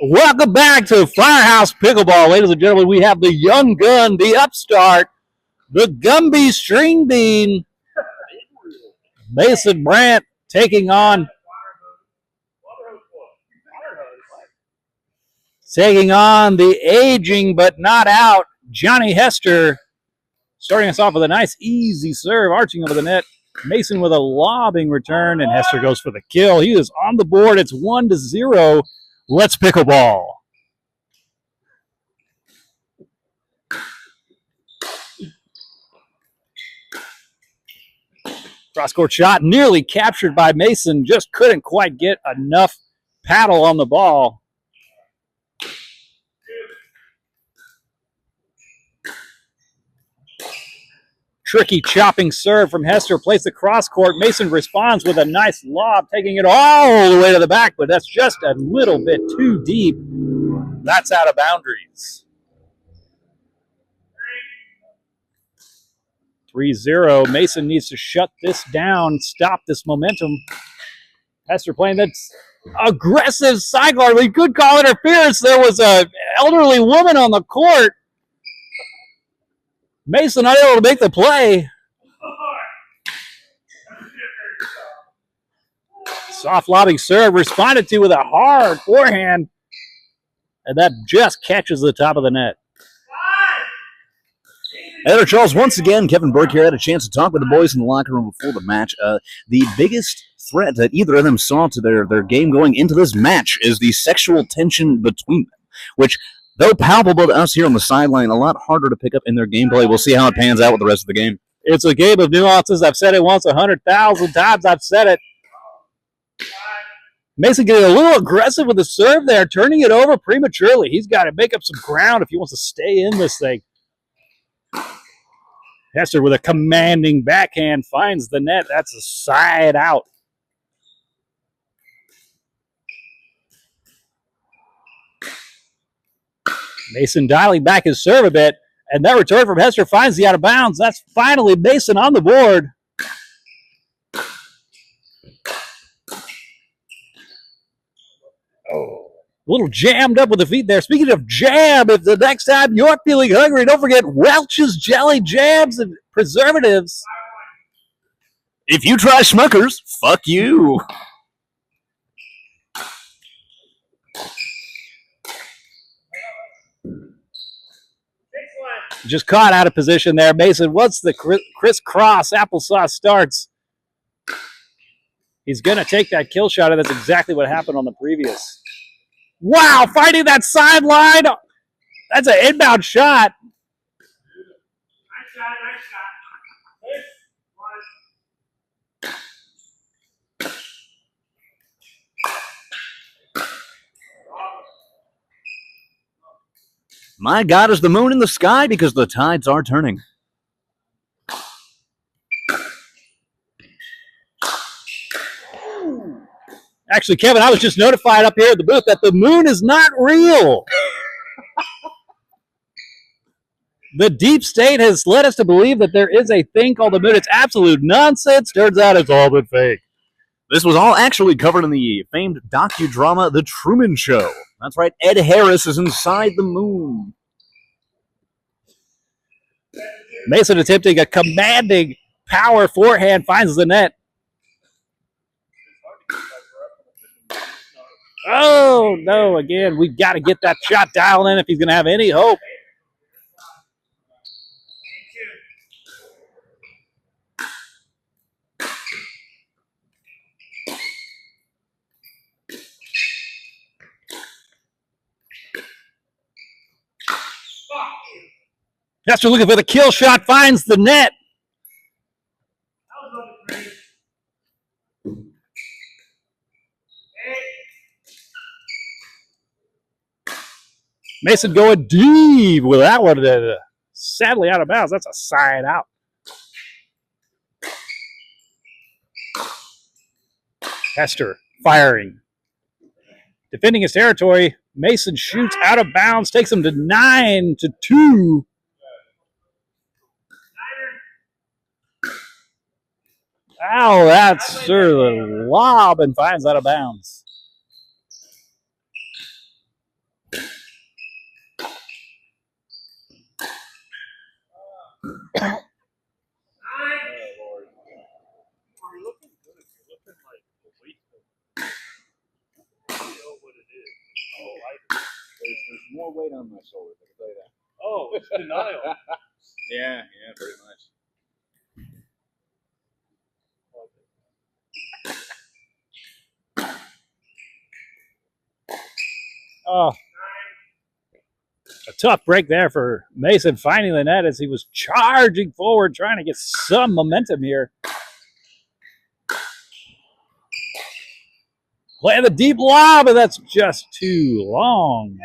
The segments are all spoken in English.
Welcome back to Firehouse Pickleball. Ladies and gentlemen, we have the young gun, the upstart, the Gumby String Bean, Mason Brandt taking on the aging but not out Johnny Hester. Starting us off with a nice easy serve, arching over the net. Mason with a lobbing return, and Hester goes for the kill. He is on the board. It's 1-0. Let's pickleball. Cross-court shot nearly captured by Mason. Just couldn't quite get enough paddle on the ball. Tricky chopping serve from Hester. Plays the cross-court. Mason responds with a nice lob, taking it all the way to the back, but that's just a little bit too deep. That's out of boundaries. 3-0. Mason needs to shut this down, stop this momentum. Hester playing that aggressive sideline. We could call interference. There was an elderly woman on the court. Mason not able to make the play. Soft lobbing serve responded to with a hard forehand, and that just catches the top of the net. Editor Charles, once again, Kevin Burke here had a chance to talk with the boys in the locker room before the match. The biggest threat that either of them saw to their game going into this match is the sexual tension between them, which, though palpable to us here on the sideline, a lot harder to pick up in their gameplay. We'll see how it pans out with the rest of the game. It's a game of nuances. I've said it once 100,000 times. I've said it. Mason getting a little aggressive with the serve there, turning it over prematurely. He's got to make up some ground if he wants to stay in this thing. Hester with a commanding backhand finds the net. That's a side out. Mason dialing back his serve a bit, and that return from Hester finds the out of bounds. That's finally Mason on the board. A little jammed up with the feet there. Speaking of jam, if the next time you're feeling hungry, don't forget Welch's Jelly Jams and Preservatives. If you try Smuckers, fuck you. Just caught out of position there. Mason, once the crisscross applesauce starts, he's going to take that kill shot, and that's exactly what happened on the previous. Wow, fighting that sideline. That's an inbound shot. Nice shot. My God, is the moon in the sky because the tides are turning. Actually, Kevin, I was just notified up here at the booth that the moon is not real. The deep state has led us to believe that there is a thing called the moon. It's absolute nonsense. Turns out it's all been fake. This was all actually covered in the famed docudrama The Truman Show. That's right, Ed Harris is inside the moon. Mason attempting a commanding power forehand, finds the net. Oh, no, again, we've got to get that shot dialed in if he's going to have any hope. Hester looking for the kill shot, finds the net. Mason going deep with that one. Sadly out of bounds. That's a side out. Hester firing. Defending his territory. Mason shoots out of bounds. Takes him to 9-2. Ow, that's sort of a lob and finds out of bounds. weight on my shoulders. I can tell you that. Oh, it's denial. Yeah, pretty much. Oh, a tough break there for Mason finding the net as he was charging forward, trying to get some momentum here. Play the deep lob, and that's just too long.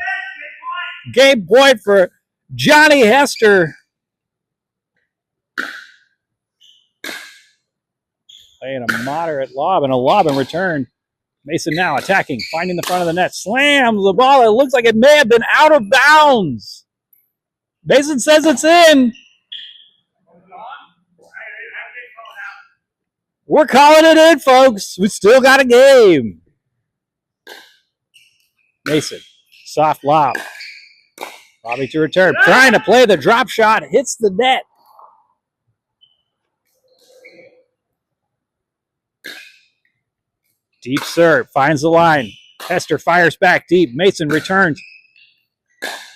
Game point for Johnny Hester. Playing a moderate lob and a lob in return. Mason now attacking, finding the front of the net. Slams the ball. It looks like it may have been out of bounds. Mason says it's in. We're calling it in, folks. We still got a game. Mason, soft lob. Bobby to return. Trying to play the drop shot. Hits the net. Deep serve. Finds the line. Hester fires back deep. Mason returns.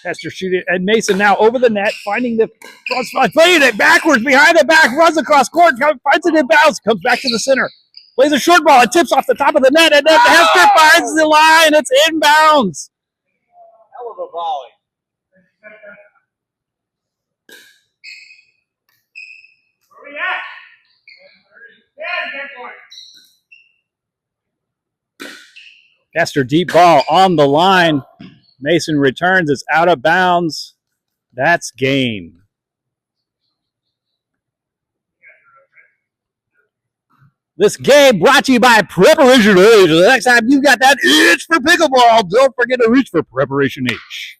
Hester shooting. And Mason now over the net. Finding the front spot. Playing it backwards. Behind the back. Runs across court. Finds it in bounds. Comes back to the center. Plays a short ball. It tips off the top of the net. And then Hester finds the line. It's inbounds. Hell of a volley. Where we at? Yeah, get point. Hester deep ball on the line. Mason returns. It's out of bounds. That's game. This game brought to you by Preparation H. The next time you got that itch for pickleball, don't forget to reach for Preparation H.